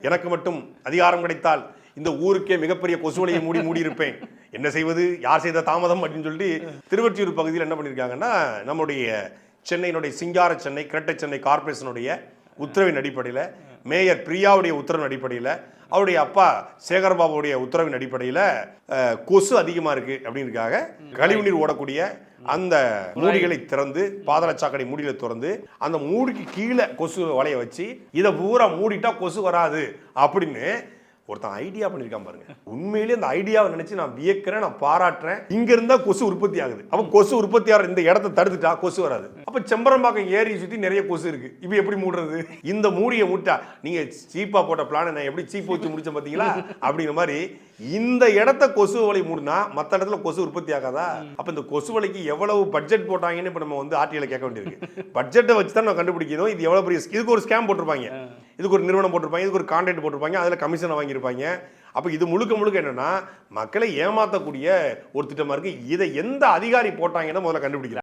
எனக்கு மட்டும் அதிகாரம் கிடைத்தால் இந்த ஊருக்கே மிகப்பெரிய கொசுவலையை மூடி இருப்பேன். என்ன செய்வது, யார் செய்த தாமதம் அப்படின்னு சொல்லிட்டு திருவொற்றியூர் பகுதியில் என்ன பண்ணியிருக்காங்கன்னா, நம்முடைய சென்னையினுடைய சிங்கார சென்னை கிரட்டை சென்னை கார்பரேஷனுடைய உத்தரவின் அடிப்படையில், மேயர் பிரியாவுடைய உத்தரவின் அடிப்படையில், அவருடைய அப்பா சேகர்பாபுடைய உத்தரவின் அடிப்படையில் கொசு அதிகமாக இருக்குது அப்படின்றதுக்காக கழிவுநீர் ஓடக்கூடிய அந்த மூடிகளை திறந்து, பாதாள சாக்கடை மூடிகளை திறந்து அந்த மூடிக்கு கீழே கொசு வலைய வச்சு இதை பூரா மூடிட்டா கொசு வராது அப்படின்னு ஒருத்தன் ஐடியா பண்ணியிருக்கான் பாருங்க. உண்மையிலேயே அந்த ஐடியாவை நினைச்சு நான் வியக்கிறேன், நான் பாராட்டுறேன். இங்க இருந்தா கொசு உற்பத்தி ஆகுது. அப்ப கொசு உற்பத்தி ஆகிற இந்த இடத்தை தடுத்துட்டா கொசு வராது. அப்ப செம்பரம்பாக்கம் ஏரி சுத்தி நிறைய கொசு இருக்கு. இப்ப எப்படி மூடுறது? இந்த மூடியை மூட்டா நீங்க சீப்பா போட்ட பிளான் நான் எப்படி சீப் வச்சு முடிச்சேன் பாத்தீங்களா அப்படிங்கிற மாதிரி இந்த இடத்த கொசு வலை மூடுனா மற்ற இடத்துல கொசு உற்பத்தி ஆகாதா? அப்ப இந்த கொசு வலைக்கு எவ்வளவு பட்ஜெட் போட்டாங்கன்னு இப்ப நம்ம வந்து ஆர்டிஐல கேட்க வேண்டியிருக்கு. பட்ஜெட்டை வச்சு தான் நான் கண்டுபிடிக்கணும் இது எவ்வளவு பெரிய. இதுக்கு ஒரு ஸ்கேம் போட்டிருப்பாங்க, இதுக்கு ஒரு நிறுவனம் போட்டிருப்பாங்க, இதுக்கு ஒரு கான்ட்ராக்ட் போட்டிருப்பாங்க, அதில் கமிஷனை வாங்கியிருப்பாங்க. அப்போ இது முழுக்க என்னன்னா மக்களை ஏமாற்றக்கூடிய ஒரு திட்டமாக இருக்குது. இதை எந்த அதிகாரி போட்டாங்கன்னு முதல்ல கண்டுபிடிக்கிறாங்க.